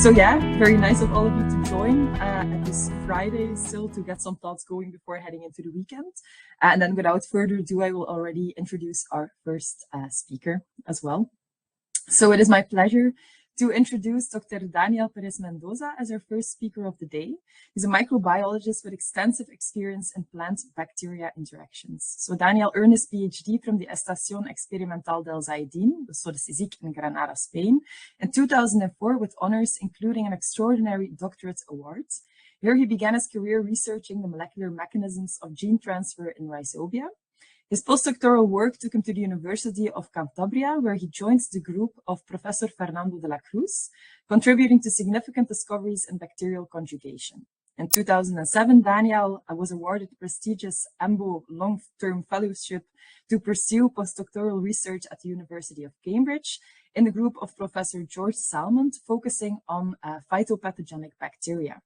So yeah, very nice of all of you to join at this Friday still to get some thoughts going before heading into the weekend. And then without further ado, I will already introduce our first speaker as well. So it is my pleasure to introduce Dr. Daniel Pérez Mendoza as our first speaker of the day. He's a microbiologist with extensive experience in plant-bacteria interactions. So Daniel earned his PhD from the Estación Experimental del Zaidín, so the Cyclic in Granada, Spain, in 2004 with honors including an extraordinary doctorate award. Here he began his career researching the molecular mechanisms of gene transfer in rhizobia. His postdoctoral work took him to the University of Cantabria, where he joined the group of Professor Fernando de la Cruz, contributing to significant discoveries in bacterial conjugation. In 2007, Daniel was awarded the prestigious EMBO long-term fellowship to pursue postdoctoral research at the University of Cambridge in the group of Professor George Salmond, focusing on phytopathogenic bacteria.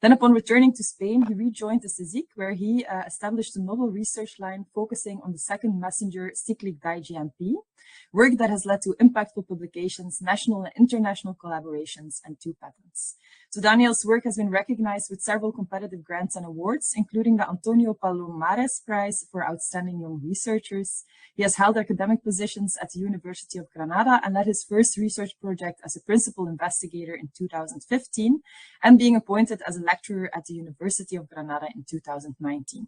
Then upon returning to Spain, he rejoined the Cyclic, where he established a novel research line focusing on the second messenger c-di-GMP, work that has led to impactful publications, national and international collaborations, and 2 patents. So Daniel's work has been recognized with several competitive grants and awards, including the Antonio Palomares Prize for Outstanding Young Researchers. He has held academic positions at the University of Granada and led his first research project as a principal investigator in 2015, and being appointed as a lecturer at the University of Granada in 2019.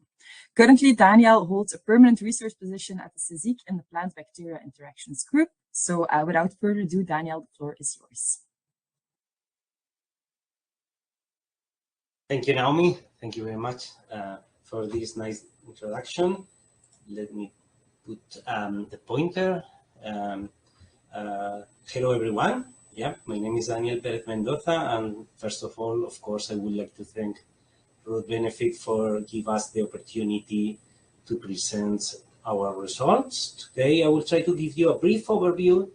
Currently, Daniel holds a permanent research position at the Cyclic in the plant-bacteria interactions group. So without further ado, Daniel, the floor is yours. Thank you, Naomi. Thank you very much for this nice introduction. Let me put the pointer. Hello, everyone. Yeah, my name is Daniel Pérez Mendoza, and first of all, of course, I would like to thank Road Benefit for giving us the opportunity to present our results. Today, I will try to give you a brief overview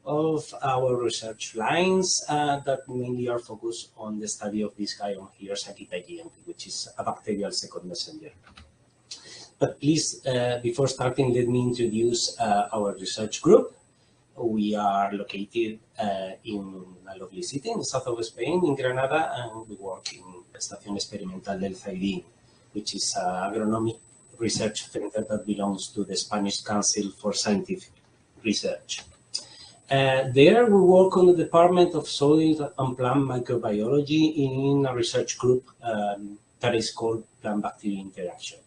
of our research lines that mainly are focused on the study of this guy on here, c-di-GMP, which is a bacterial second messenger. But please, before starting, let me introduce our research group. We are located in a lovely city in the south of Spain, in Granada, and we work in Estación Experimental del Zaidín, which is an agronomic research center that belongs to the Spanish Council for Scientific Research. There we work on the Department of Soil and Plant Microbiology in a research group that is called Plant-Bacteria Interaction.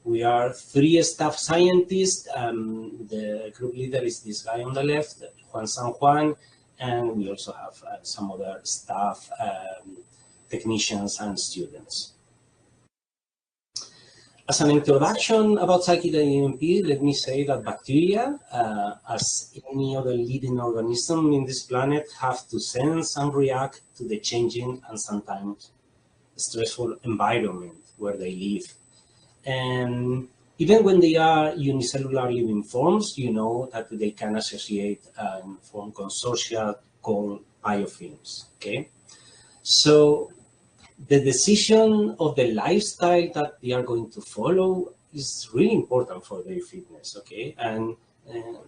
We are 3 staff scientists. The group leader is this guy on the left, Juan San Juan, and we also have some other staff, technicians and students. As an introduction about c-di-GMP, let me say that bacteria, as any other living organism in this planet, have to sense and react to the changing and sometimes stressful environment where they live. And even when they are unicellular living forms, you know that they can associate and form consortia called biofilms, okay? So the decision of the lifestyle that they are going to follow is really important for their fitness, okay? And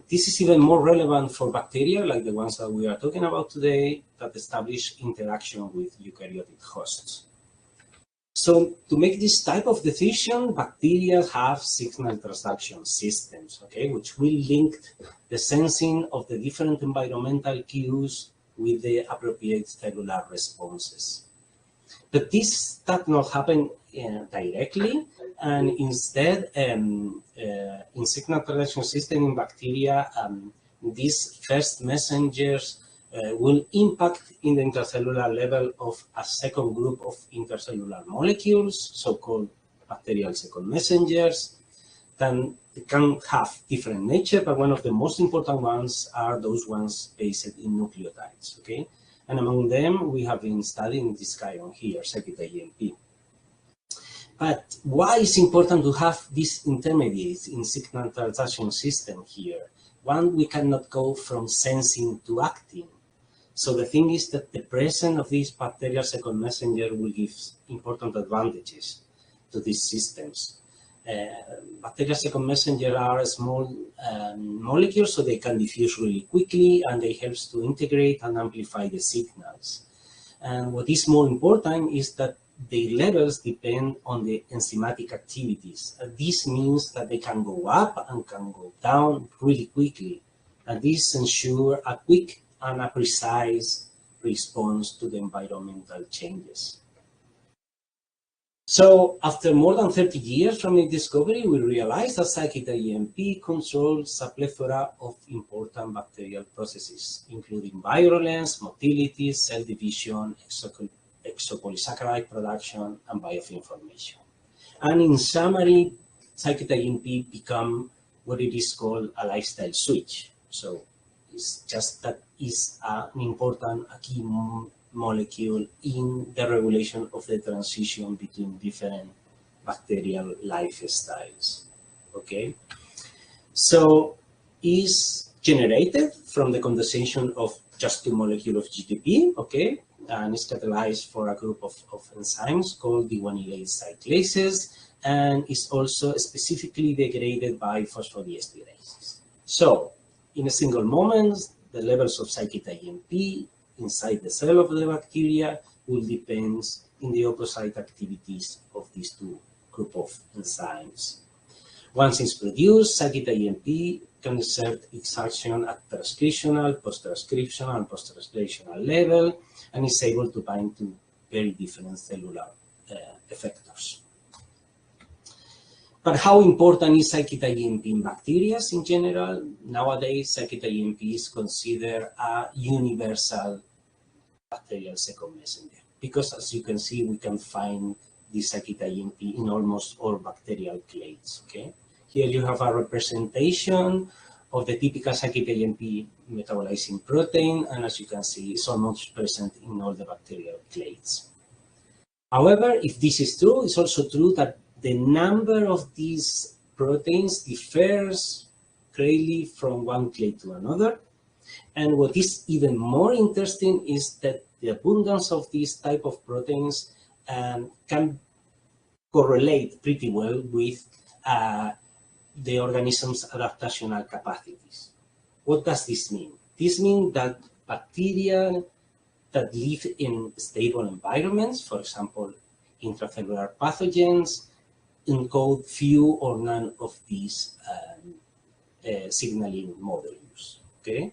this is even more relevant for bacteria, like the ones that we are talking about today, that establish interaction with eukaryotic hosts. So to make this type of decision, bacteria have signal transduction systems, okay, which will link the sensing of the different environmental cues with the appropriate cellular responses. But this does not happen directly, and instead, in signal transduction system in bacteria, these first messengers will impact in the intercellular level of a second group of intercellular molecules, so-called bacterial second messengers. Then they can have different nature, but one of the most important ones are those ones based in nucleotides, okay? And among them, we have been studying this guy on here, c-di-GMP. But why is it important to have these intermediates in signal transduction system here? One, we cannot go from sensing to acting. So the thing is that the presence of this bacterial second messenger will give important advantages to these systems. Bacterial second messenger are small molecules, so they can diffuse really quickly, and they help to integrate and amplify the signals. And what is more important is that the levels depend on the enzymatic activities. This means that they can go up and can go down really quickly. And this ensures a quick and a precise response to the environmental changes. So after more than 30 years from its discovery, we realized that c-di-GMP controls a plethora of important bacterial processes, including virulence, motility, cell division, exopolysaccharide production, and biofilm formation. And in summary, c-di-GMP become what it is called a lifestyle switch. So it's just that is an important, a key molecule in the regulation of the transition between different bacterial lifestyles. Okay, so is generated from the condensation of just 2 molecules of GTP. Okay, and is catalyzed for a group of enzymes called diguanylate cyclases, and is also specifically degraded by phosphodiesterase. So in a single moment, the levels of c-di-GMP inside the cell of the bacteria will depend in the opposite activities of these 2 group of enzymes. Once it's produced, c-di-GMP can exert its action at transcriptional, post-transcriptional, and post-translational level, and is able to bind to very different cellular effectors. But how important is c-di-GMP in bacteria in general? Nowadays, c-di-GMP is considered a universal bacterial second messenger, because as you can see, we can find this c-di-GMP in almost all bacterial clades. Okay, here you have a representation of the typical c-di-GMP metabolizing protein, and as you can see, it's almost present in all the bacterial clades. However, if this is true, it's also true that the number of these proteins differs greatly from one clade to another. And what is even more interesting is that the abundance of these type of proteins can correlate pretty well with the organism's adaptational capacities. What does this mean? This means that bacteria that live in stable environments, for example, intracellular pathogens, encode few or none of these signaling modules. Okay.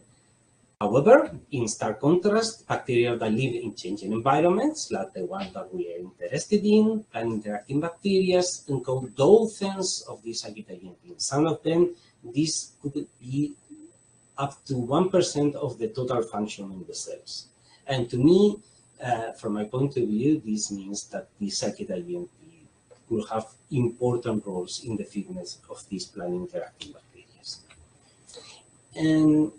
However, in stark contrast, bacteria that live in changing environments, like the one that we are interested in, plant-interacting bacteria, encode dozens of these c-di-GMP. Some of them, this could be up to 1% of the total function in the cells. And to me, from my point of view, this means that the c-di-GMP will have important roles in the fitness of these plant-interacting bacteria. And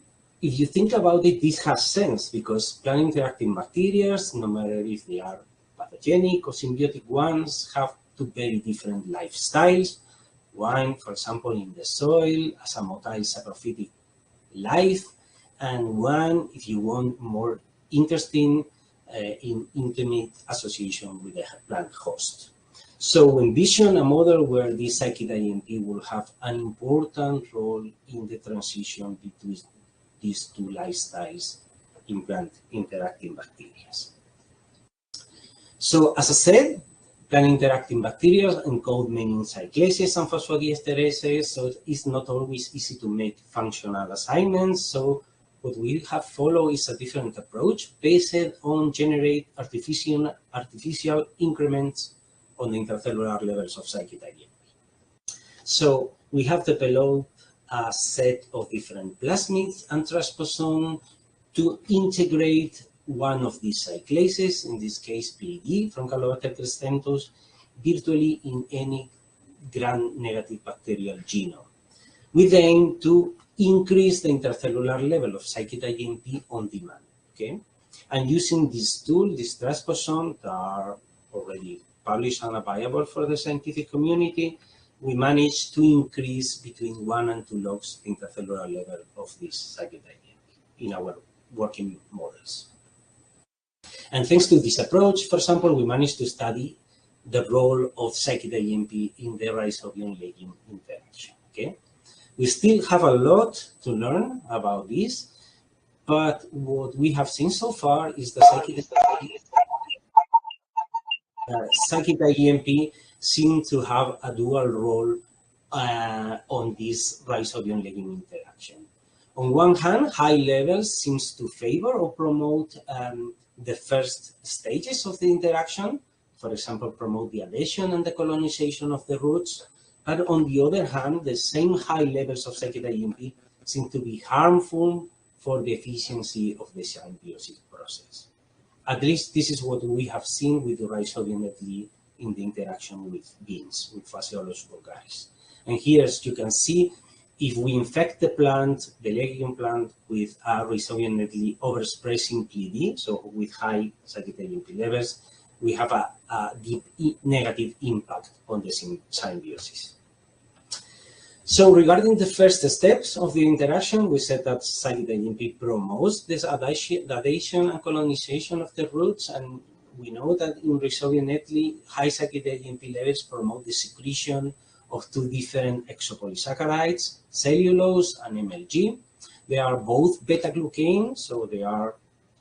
if you think about it, this has sense, because plant-interacting bacteria, no matter if they are pathogenic or symbiotic ones, have 2 very different lifestyles. One, for example, in the soil as a motile saprophytic life, and one, if you want, more interesting in intimate association with the plant host. So envision a model where this c-di-GMP will have an important role in the transition between these 2 lifestyles in plant-interacting bacteria. So as I said, plant-interacting bacteria encode many cyclases and phosphodiesterases, so it's not always easy to make functional assignments. So what we have followed is a different approach based on generate artificial increments on the intracellular levels of c-di-GMP. So we have developed a set of different plasmids and transposons to integrate one of these cyclases, in this case PED from Calypso stentos, virtually in any gram-negative bacterial genome, with the aim to increase the intracellular level of c-di-GMP on demand. Okay, and using this tool, these transposons that are already published and available for the scientific community, we managed to increase between 1 and 2 logs the intracellular level of this c-di-GMP in our working models. And thanks to this approach, for example, we managed to study the role of c-di-GMP in the rhizobium-lignin interaction. Okay, we still have a lot to learn about this, but what we have seen so far is that c-di-GMP c-di-GMP seem to have a dual role on this rhizobium-legume interaction. On one hand, high levels seems to favor or promote the first stages of the interaction, for example, promote the adhesion and the colonization of the roots. But on the other hand, the same high levels of c-di-GMP seem to be harmful for the efficiency of the symbiosis process. At least this is what we have seen with the rhizobium netley in the interaction with beans, with Phaseolus vulgaris. And here, as you can see, if we infect the plant, the legume plant, with a rhizobium netley overexpressing PD, so with high c-di-GMP levels, we have a deep negative impact on the symbiosis. So regarding the first steps of the interaction, we said that c-di-GMP promotes this adhesion and colonization of the roots, and we know that in rhizobium netley, high c-di-GMP levels promote the secretion of two different exopolysaccharides, cellulose and MLG. They are both beta-glucan, so they are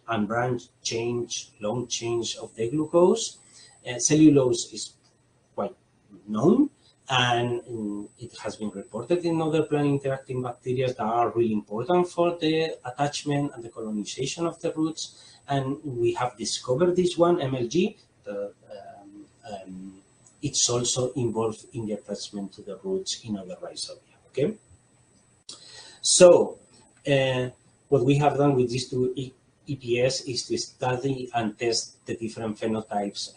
unbranched change, long change of the glucose. Cellulose is quite known, and it has been reported in other plant-interacting bacteria that are really important for the attachment and the colonization of the roots. And we have discovered this one, MLG, it's also involved in the attachment to the roots in other rhizobia, okay? So what we have done with these two EPS is to study and test the different phenotypes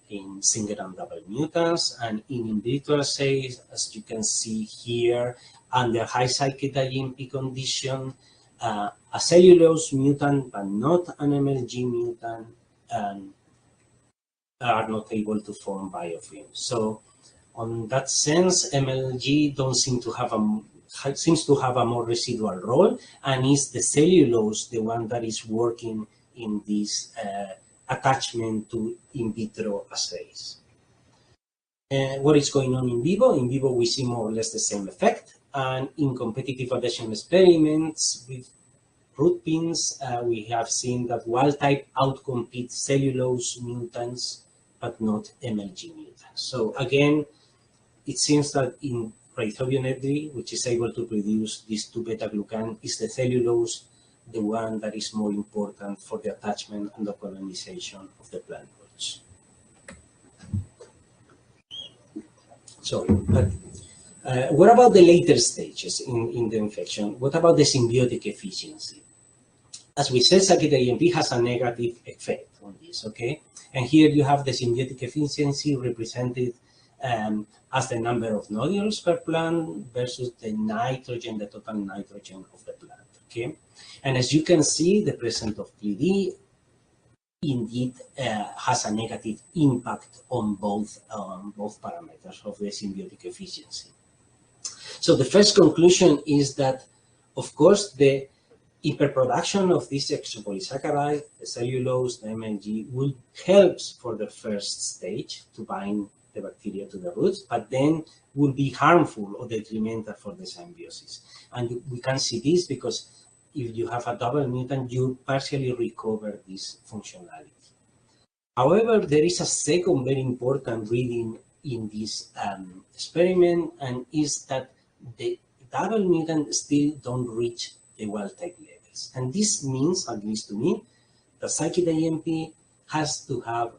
in single and double mutants, and in vitro assays, as you can see here, under high c-di-GMP condition, a cellulose mutant but not an MLG mutant are not able to form biofilm. So on that sense, MLG don't seem to have seems to have a more residual role, and is the cellulose the one that is working in this attachment to in vitro assays. What is going on in vivo? In vivo, we see more or less the same effect, and in competitive adhesion experiments with root pins, we have seen that wild-type outcompete cellulose mutants, but not MLG mutants. So again, it seems that in rhizobium netley, which is able to produce these two beta-glucan, is the cellulose the one that is more important for the attachment and the colonization of the plant roots. So, but what about the later stages in the infection? What about the symbiotic efficiency? As we said, c-di-GMP has a negative effect on this, okay? And here you have the symbiotic efficiency represented as the number of nodules per plant versus the nitrogen, the total nitrogen of the plant, okay? And as you can see, the presence of PD indeed has a negative impact on both parameters of the symbiotic efficiency. So the first conclusion is that, of course, the hyperproduction of this exopolysaccharide, the cellulose, the MLG, will help for the first stage to bind the bacteria to the roots, but then will be harmful or detrimental for the symbiosis. And we can see this because if you have a double mutant, you partially recover this functionality. However, there is a second very important reading in this experiment, and is that the double mutant still don't reach the wild-type levels. And this means, at least to me, that c-di-GMP has to have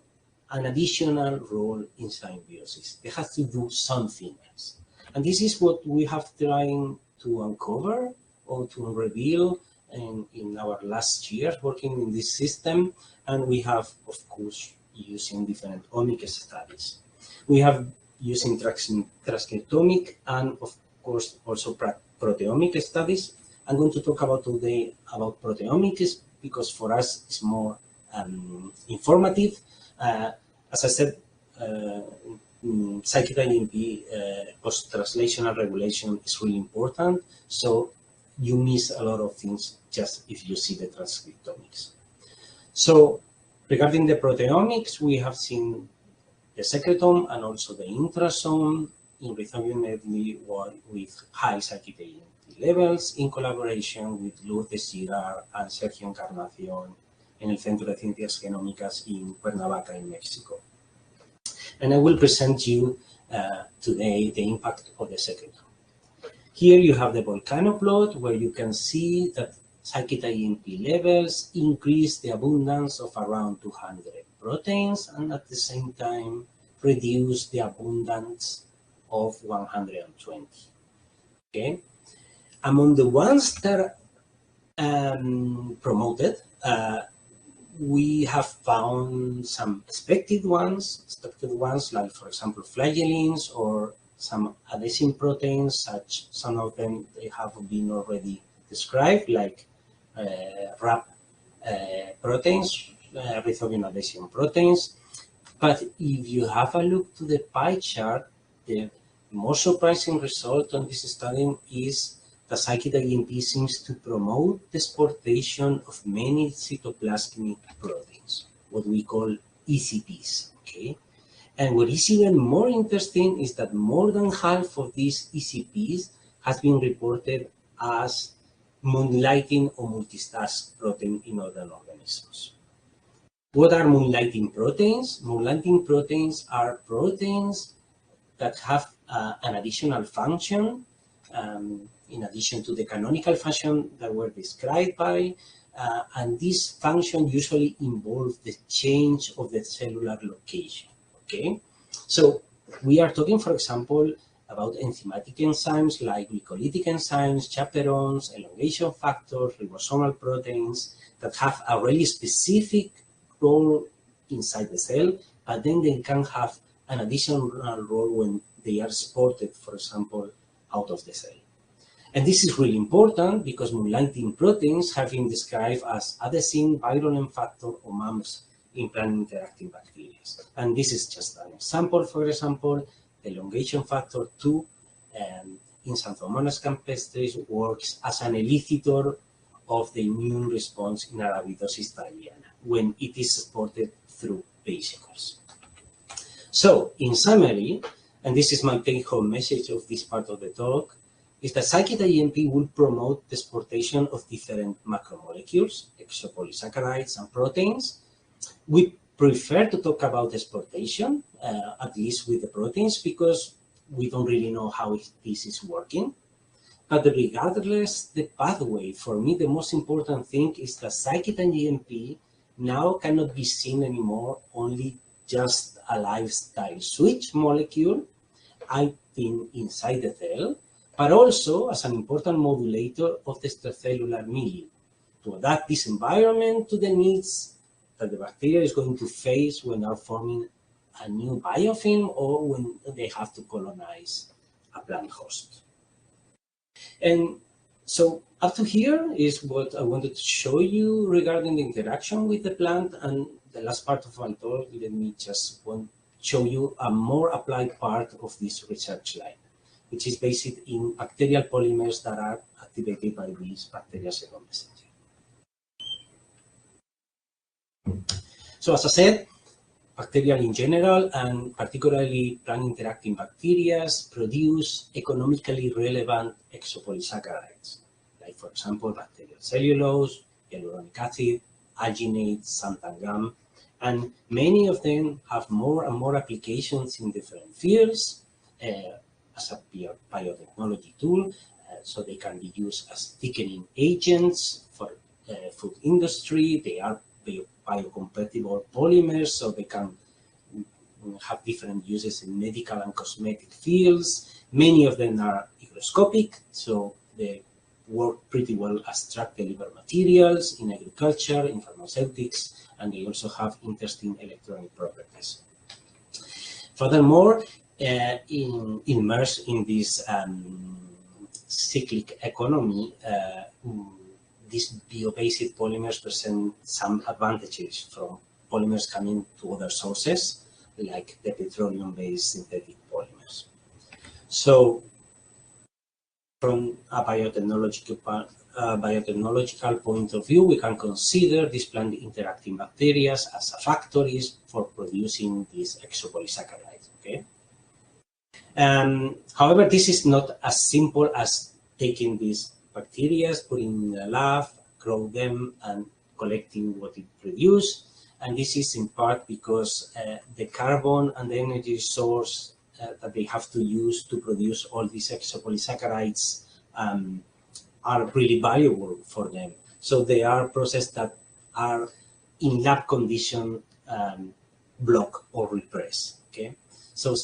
an additional role in symbiosis. It has to do something else. And this is what we have tried to uncover or to reveal in our last years working in this system. And we have, of course, using different omic studies. We have using transcriptomic and, of course, also proteomic studies. I'm going to talk about today about proteomics because for us it's more informative. As I said, c-di-GMP post-translational regulation is really important. So you miss a lot of things just if you see the transcriptomics. So regarding the proteomics, we have seen the secretome and also the intrasome in rhizobium netley with high c-di-GMP levels in collaboration with Lourdes Girard and Sergio Encarnación en el Centro de Ciencias Genómicas in Cuernavaca, in Mexico. And I will present you today the impact of the second one. Here you have the volcano plot where you can see that c-di-GMP levels increase the abundance of around 200 proteins and at the same time reduce the abundance of 120. Okay, among the ones that are promoted, we have found some expected ones like, for example, flagellins or some adhesin proteins, such some of them they have been already described, like RAP proteins, rhizobium adhesion proteins. But if you have a look to the pie chart, the most surprising result on this study is that c-di-GMP seems to promote the exportation of many cytoplasmic proteins, what we call ECPs. Okay, and what is even more interesting is that more than half of these ECPs has been reported as moonlighting or multitask protein in other organisms. What are moonlighting proteins? Moonlighting proteins are proteins that have an additional function in addition to the canonical function that were described by, and this function usually involves the change of the cellular location. Okay, so we are talking, for example, about enzymatic enzymes like glycolytic enzymes, chaperones, elongation factors, ribosomal proteins that have a really specific role inside the cell, but then they can have an additional role when they are exported, for example, out of the cell. And this is really important because moonlighting proteins have been described as adhesin, virulence factor, or MAMs in plant-interacting bacteria. And this is just an example. For example, the elongation factor 2 in Xanthomonas campestris works as an elicitor of the immune response in Arabidopsis thaliana when it is exported through vesicles. So, in summary, and this is my take-home message of this part of the talk, is that c-di-GMP will promote the exportation of different macromolecules, exopolysaccharides, and proteins. We prefer to talk about exportation, at least with the proteins, because we don't really know how this is working. But regardless the pathway, for me, the most important thing is that c-di-GMP now cannot be seen anymore only just a lifestyle switch molecule acting inside the cell, but also as an important modulator of the extracellular milieu to adapt this environment to the needs that the bacteria is going to face when they're forming a new biofilm or when they have to colonize a plant host. And so up to here is what I wanted to show you regarding the interaction with the plant. And the last part of my talk, let me just show you a more applied part of this research line, which is based in bacterial polymers that are activated by these bacterial second messenger. So as I said, bacteria in general and particularly plant-interacting bacteria produce economically relevant exopolysaccharides, like for example, bacterial cellulose, hyaluronic acid, alginate, xanthan gum, and many of them have more and more applications in different fields as a biotechnology tool, so they can be used as thickening agents for food industry. They are biocompatible polymers, so they can have different uses in medical and cosmetic fields. Many of them are hygroscopic, so they work pretty well as drug delivery materials in agriculture, in pharmaceutics, and they also have interesting electronic properties. Furthermore, immersed in this cyclic economy, these bio-based polymers present some advantages from polymers coming to other sources, like the petroleum-based synthetic polymers. So, from a biotechnological point of view, we can consider these plant-interacting bacteria as factories for producing these exopolysaccharides. Okay. However, this is not as simple as taking these bacteria, putting in a lab, grow them, and collecting what it produces. And this is in part because the carbon and the energy source that they have to use to produce all these exopolysaccharides are really valuable for them. So they are processes that are in lab condition block or repress. Okay, so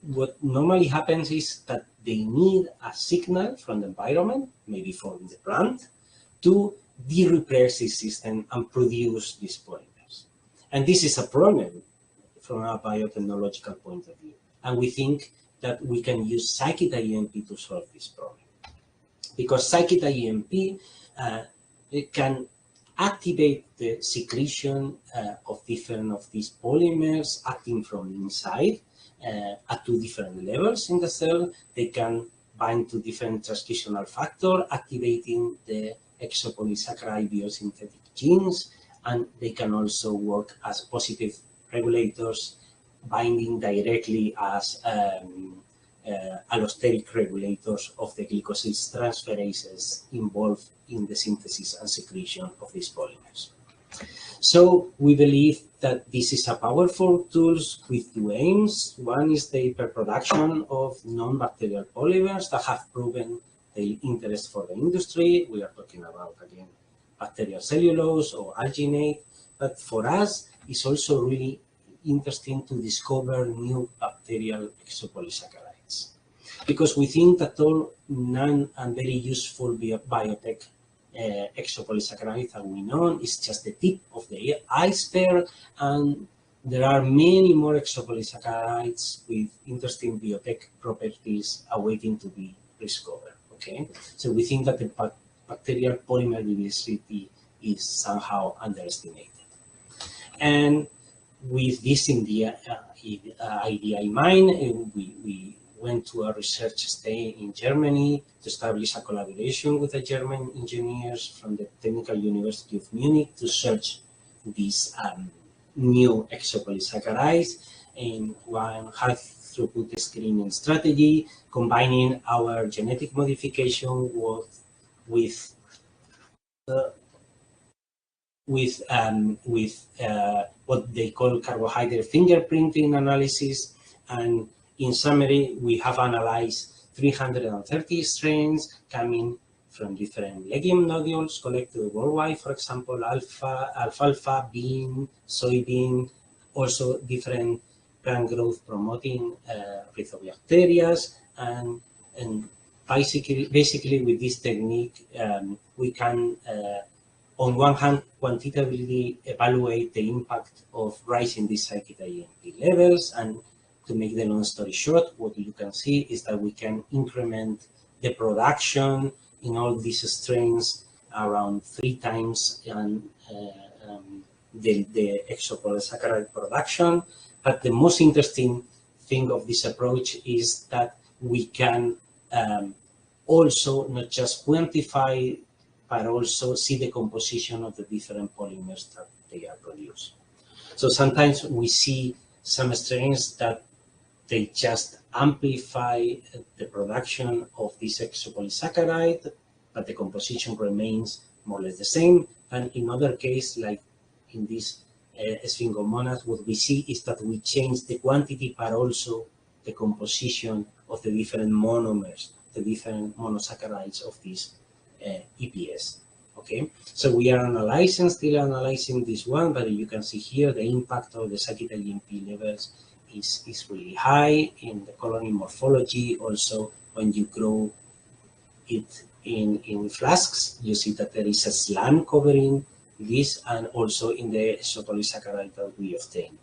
what normally happens is that they need a signal from the environment, maybe from the plant, to de-repress this system and produce these polymers. And this is a problem from a biotechnological point of view. And we think that we can use c-di-GMP to solve this problem. Because c-di-GMP it can activate the secretion of different of these polymers acting from inside at two different levels in the cell. They can bind to different transcriptional factors, activating the exopolysaccharide biosynthetic genes, and they can also work as positive regulators, binding directly as allosteric regulators of the glycosyl transferases involved in the synthesis and secretion of these polymers. So we believe that this is a powerful tool with two aims. One is the hyperproduction of non-bacterial polymers that have proven their interest for the industry. We are talking about, again, bacterial cellulose or alginate. But for us, it's also really interesting to discover new bacterial exopolysaccharides, because we think that all non and very useful biotech exopolysaccharides that we know is just the tip of the iceberg, and there are many more exopolysaccharides with interesting biotech properties awaiting to be discovered. Okay, so we think that the bacterial polymer diversity is somehow underestimated, and with this idea in mind, we went to a research stay in Germany to establish a collaboration with the German engineers from the Technical University of Munich to search these new exopolysaccharides in one high-throughput screening strategy, combining our genetic modification with what they call carbohydrate fingerprinting analysis. And in summary, we have analyzed 330 strains coming from different legume nodules collected worldwide, for example, alfalfa, bean, soybean, also different plant growth promoting rhizobacteria. And basically with this technique, we can on one hand, quantitatively evaluate the impact of rising these c-di-GMP levels. And to make the long story short, what you can see is that we can increment the production in all these strains around 3 times and the exopolysaccharide production. But the most interesting thing of this approach is that we can also not just quantify but also see the composition of the different polymers that they are produced. So sometimes we see some strains that they just amplify the production of this exopolysaccharide, but the composition remains more or less the same. And in other cases, like in this sphingomonas, what we see is that we change the quantity, but also the composition of the different monomers, the different monosaccharides of this EPS. Okay, so we are still analyzing this one, but you can see here the impact of the c-di-GMP levels is really high in the colony morphology. Also, when you grow it in flasks, you see that there is a slime covering this, and also in the exopolysaccharide that we obtain.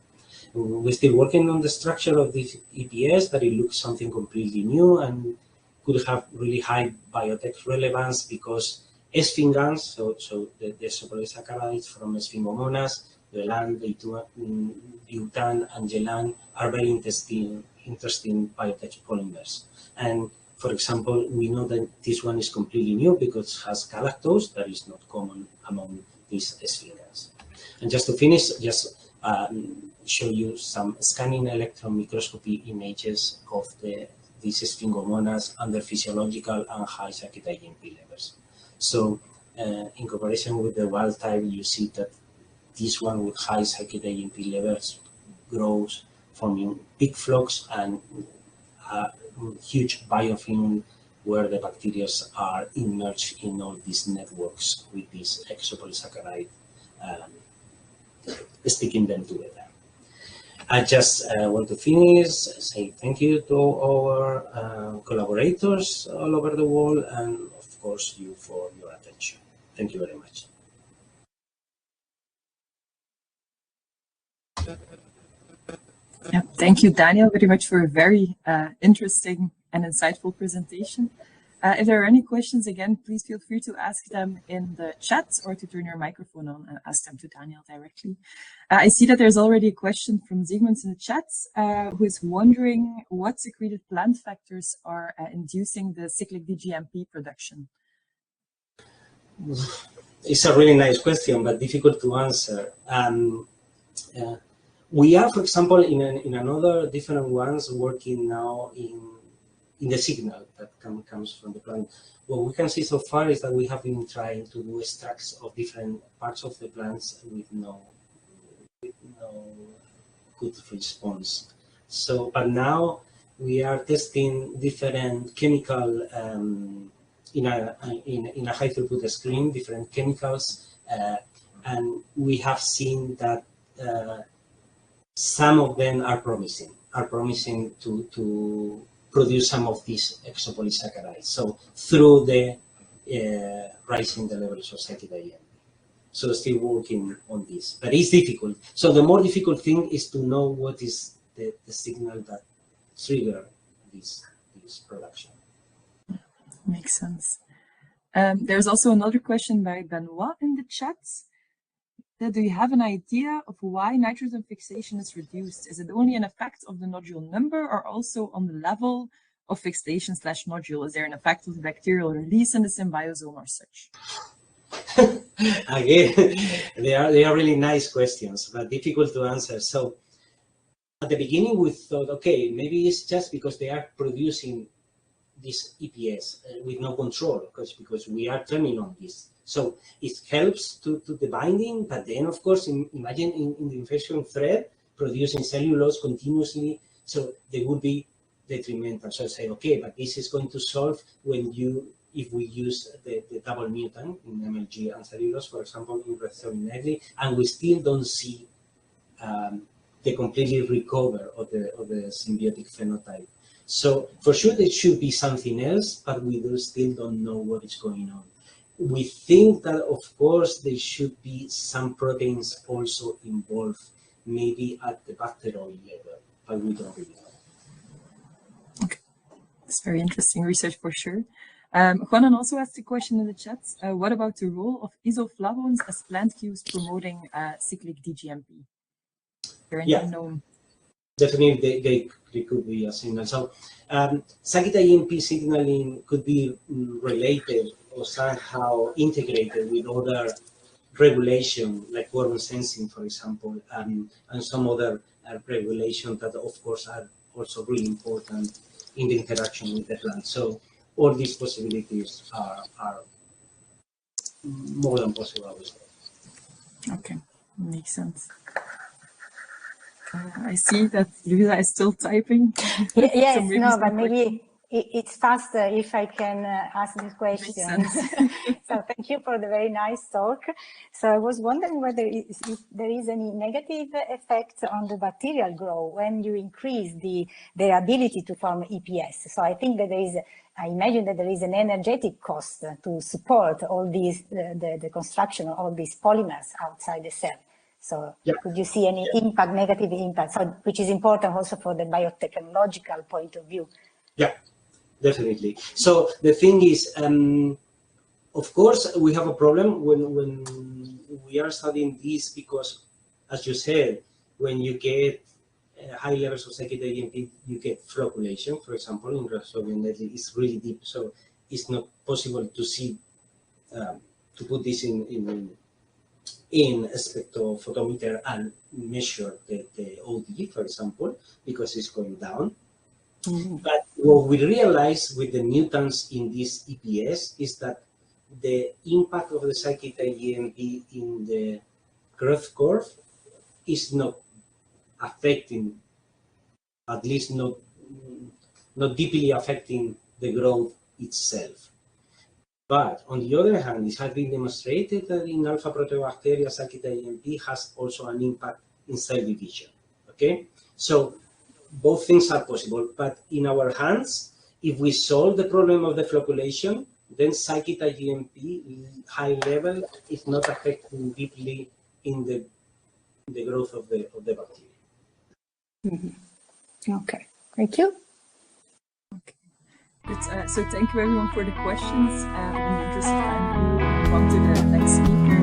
We're still working on the structure of this EPS, but it looks something completely new and could have really high biotech relevance, because sphingans, so the exopolysaccharides from sphingomonas, Gelan, Butane, and Gelan are very interesting biotech polymers. And for example, we know that this one is completely new because it has galactose that is not common among these sphingans. And just to finish, just show you some scanning electron microscopy images of these sphingomonas under physiological and high c-di-GMP levels. So in comparison with the wild type, you see that this one with high cyclic GMP levels grows, forming big flocks and huge biofilm where the bacteria are immersed in all these networks with these exopolysaccharide sticking them together. I just want to finish, say thank you to our collaborators all over the world, and of course you for your attention. Thank you very much. Yeah, thank you, Daniel, very much for a very interesting and insightful presentation. If there are any questions, again, please feel free to ask them in the chat or to turn your microphone on and ask them to Daniel directly. I see that there's already a question from Zygmunt in the chat, who is wondering what secreted plant factors are inducing the cyclic DGMP production. It's a really nice question, but difficult to answer. We are, for example, in another different ones working now in the signal that comes from the plant. What we can see so far is that we have been trying to do extracts of different parts of the plants with no good response. So, but now we are testing different chemical in a high throughput screen, different chemicals, and we have seen that some of them are promising to produce some of these exopolysaccharides. So through the rising the levels of c-di-GMP. So still working on this, but it's difficult. So the more difficult thing is to know what is the signal that trigger this production. Makes sense. There's also another question by Benoit in the chat. Do you have an idea of why nitrogen fixation is reduced? Is it only an effect of the nodule number or also on the level of fixation / nodule? Is there an effect of the bacterial release in the symbiosome or such? Again, they are really nice questions, but difficult to answer. So at the beginning, we thought, okay, maybe it's just because they are producing this EPS with no control, because we are turning on this. So it helps to the binding, but then, of course, imagine in the infection thread, producing cellulose continuously, so they would be detrimental. So I say, okay, but this is going to solve if we use the double mutant in MLG and cellulose, for example, in rethromycin, and we still don't see the completely recover of the symbiotic phenotype. So for sure there should be something else, but we still don't know what is going on. We think that, of course, there should be some proteins also involved, maybe at the bacterial level, but we don't really know. Okay, it's very interesting research for sure. Juanan also asked a question in the chat. What about the role of isoflavones as plant cues promoting cyclic DGMP? Known? Definitely, they could be a signal. So, cyclic GMP signaling could be related or somehow integrated with other regulation, like hormone sensing, for example, and some other regulations that, of course, are also really important in the interaction with the plant. So, all these possibilities are more than possible, I would say. Okay, makes sense. I see that Luisa is still typing. Yes, so no, but maybe it's faster if I can ask this question. So thank you for the very nice talk. So I was wondering whether if there is any negative effect on the bacterial growth when you increase their ability to form EPS. So I think that I imagine that there is an energetic cost to support all these, the construction of all these polymers outside the cell. So could you see any impact, negative impact, which is important also for the biotechnological point of view? Yeah, definitely. So the thing is, of course, we have a problem when we are studying this because, as you said, when you get high levels of cyclic GMP, you get flocculation, for example, in rethromycin, it's really deep. So it's not possible to see, to put this in a spectrophotometer and measure the OD, for example, because it's going down. Mm-hmm. But what we realize with the mutants in this EPS is that the impact of the cyclic GMP in the growth curve is not affecting, at least not deeply affecting the growth itself. But on the other hand, it has been demonstrated that in alpha proteobacteria, c-di-GMP has also an impact in cell division. Okay, so both things are possible. But in our hands, if we solve the problem of the flocculation, then c-di-GMP high level is not affecting deeply in the growth of the bacteria. Mm-hmm. Okay, thank you. Okay. Good. So thank you everyone for the questions. In the interest of time, we will move on to the next speaker.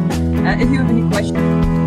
If you have any questions,